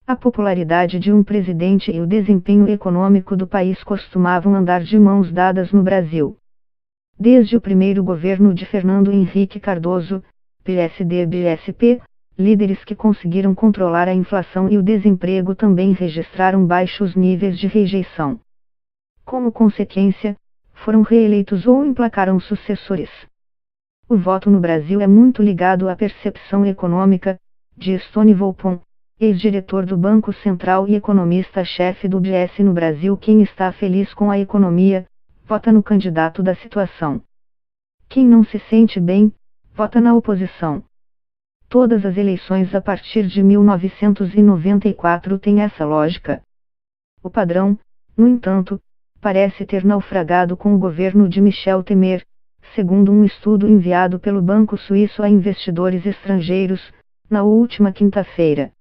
A popularidade de um presidente e o desempenho econômico do país costumavam andar de mãos dadas no Brasil. Desde o primeiro governo de Fernando Henrique Cardoso, PSD-BSP, líderes que conseguiram controlar a inflação e o desemprego também registraram baixos níveis de rejeição. Como consequência, foram reeleitos ou emplacaram sucessores. O voto no Brasil é muito ligado à percepção econômica, diz Tony Volpon, ex-diretor do Banco Central e economista-chefe do BS no Brasil. Quem está feliz com a economia, vota no candidato da situação. Quem não se sente bem, vota na oposição. Todas as eleições a partir de 1994 têm essa lógica. O padrão, no entanto, parece ter naufragado com o governo de Michel Temer, segundo um estudo enviado pelo Banco Suíço a investidores estrangeiros, na última quinta-feira.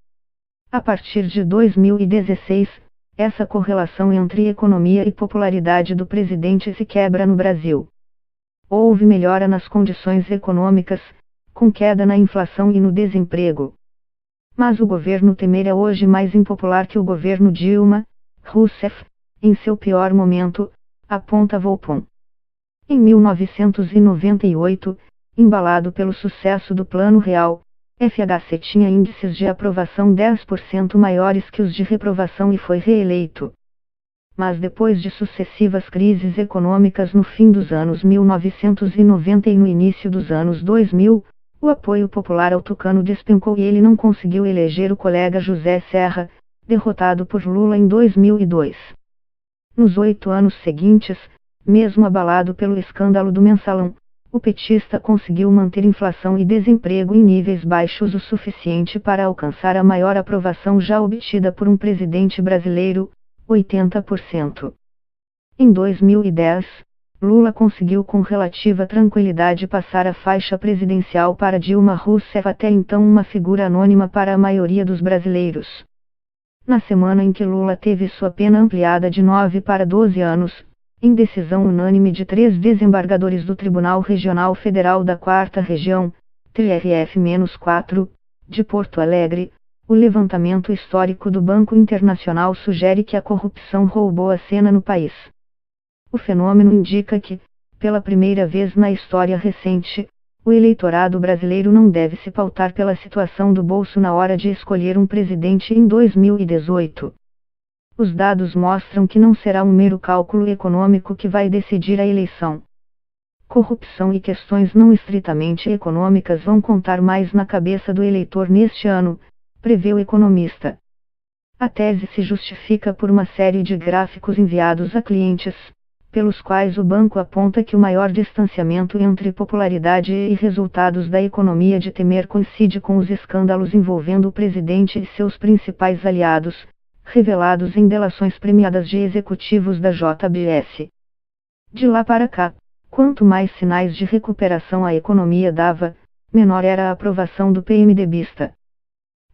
A partir de 2016, essa correlação entre economia e popularidade do presidente se quebra no Brasil. Houve melhora nas condições econômicas, com queda na inflação e no desemprego. Mas o governo Temer é hoje mais impopular que o governo Dilma Rousseff, em seu pior momento, aponta Volpon. Em 1998, embalado pelo sucesso do Plano Real, FHC tinha índices de aprovação 10% maiores que os de reprovação e foi reeleito. Mas depois de sucessivas crises econômicas no fim dos anos 1990 e no início dos anos 2000, o apoio popular ao tucano despencou e ele não conseguiu eleger o colega José Serra, derrotado por Lula em 2002. Nos 8 anos seguintes, mesmo abalado pelo escândalo do Mensalão, o petista conseguiu manter inflação e desemprego em níveis baixos o suficiente para alcançar a maior aprovação já obtida por um presidente brasileiro, 80%. Em 2010, Lula conseguiu com relativa tranquilidade passar a faixa presidencial para Dilma Rousseff, até então uma figura anônima para a maioria dos brasileiros. Na semana em que Lula teve sua pena ampliada de 9 para 12 anos, em decisão unânime de 3 desembargadores do Tribunal Regional Federal da 4ª Região, TRF-4, de Porto Alegre, o levantamento histórico do Banco Internacional sugere que a corrupção roubou a cena no país. O fenômeno indica que, pela primeira vez na história recente, o eleitorado brasileiro não deve se pautar pela situação do bolso na hora de escolher um presidente em 2018. Os dados mostram que não será um mero cálculo econômico que vai decidir a eleição. Corrupção e questões não estritamente econômicas vão contar mais na cabeça do eleitor neste ano, prevê o economista. A tese se justifica por uma série de gráficos enviados a clientes, pelos quais o banco aponta que o maior distanciamento entre popularidade e resultados da economia de Temer coincide com os escândalos envolvendo o presidente e seus principais aliados, revelados em delações premiadas de executivos da JBS. De lá para cá, quanto mais sinais de recuperação a economia dava, menor era a aprovação do PMDBista.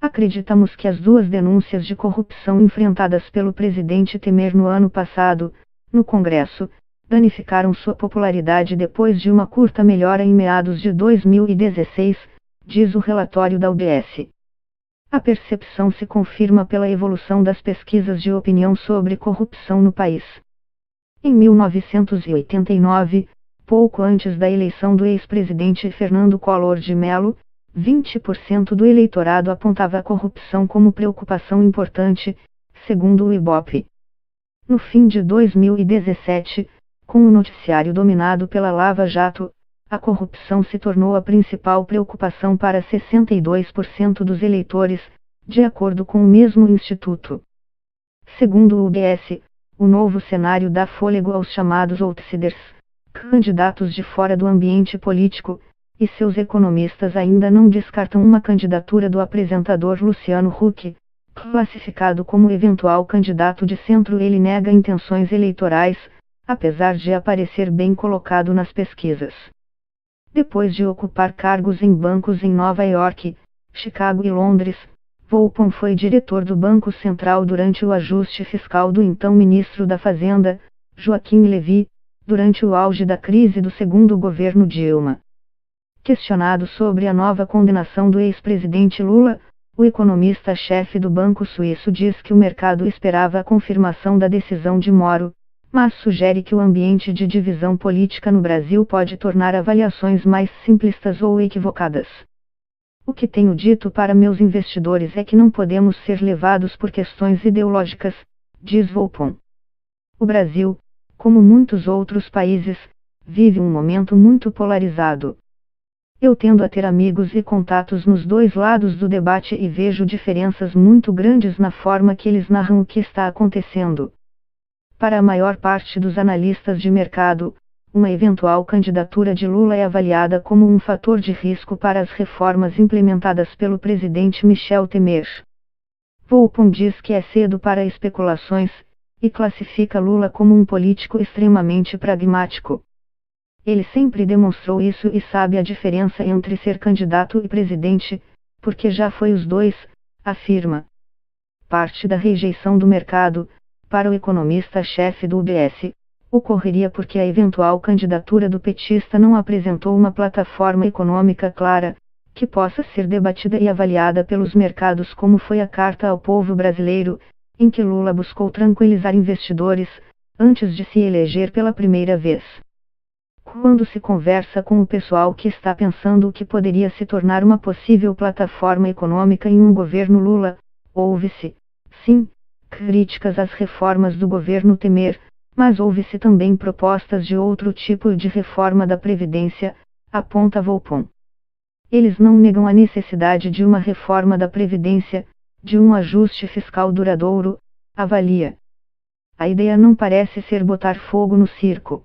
Acreditamos que as 2 denúncias de corrupção enfrentadas pelo presidente Temer no ano passado, no Congresso, danificaram sua popularidade depois de uma curta melhora em meados de 2016, diz o relatório da UBS. A percepção se confirma pela evolução das pesquisas de opinião sobre corrupção no país. Em 1989, pouco antes da eleição do ex-presidente Fernando Collor de Mello, 20% do eleitorado apontava a corrupção como preocupação importante, segundo o Ibope. No fim de 2017, com o noticiário dominado pela Lava Jato, a corrupção se tornou a principal preocupação para 62% dos eleitores, de acordo com o mesmo instituto. Segundo o UBS, o novo cenário dá fôlego aos chamados outsiders, candidatos de fora do ambiente político, e seus economistas ainda não descartam uma candidatura do apresentador Luciano Huck, classificado como eventual candidato de centro. Ele nega intenções eleitorais, apesar de aparecer bem colocado nas pesquisas. Depois de ocupar cargos em bancos em Nova York, Chicago e Londres, Volpon foi diretor do Banco Central durante o ajuste fiscal do então ministro da Fazenda, Joaquim Levy, durante o auge da crise do segundo governo Dilma. Questionado sobre a nova condenação do ex-presidente Lula, O economista-chefe do Banco Suíço diz que o mercado esperava a confirmação da decisão de Moro, mas sugere que o ambiente de divisão política no Brasil pode tornar avaliações mais simplistas ou equivocadas. O que tenho dito para meus investidores é que não podemos ser levados por questões ideológicas, diz Volpon. O Brasil, como muitos outros países, vive um momento muito polarizado. Eu tendo a ter amigos e contatos nos dois lados do debate e vejo diferenças muito grandes na forma que eles narram o que está acontecendo. Para a maior parte dos analistas de mercado, uma eventual candidatura de Lula é avaliada como um fator de risco para as reformas implementadas pelo presidente Michel Temer. Volpon diz que é cedo para especulações, e classifica Lula como um político extremamente pragmático. Ele sempre demonstrou isso e sabe a diferença entre ser candidato e presidente, porque já foi os dois, afirma. Parte da rejeição do mercado, para o economista-chefe do UBS, ocorreria porque a eventual candidatura do petista não apresentou uma plataforma econômica clara, que possa ser debatida e avaliada pelos mercados, como foi a Carta ao Povo Brasileiro, em que Lula buscou tranquilizar investidores, antes de se eleger pela primeira vez. Quando se conversa com o pessoal que está pensando o que poderia se tornar uma possível plataforma econômica em um governo Lula, ouve-se, sim, críticas às reformas do governo Temer, mas ouve-se também propostas de outro tipo de reforma da Previdência, aponta Volpon. Eles não negam a necessidade de uma reforma da Previdência, de um ajuste fiscal duradouro, avalia. A ideia não parece ser botar fogo no circo.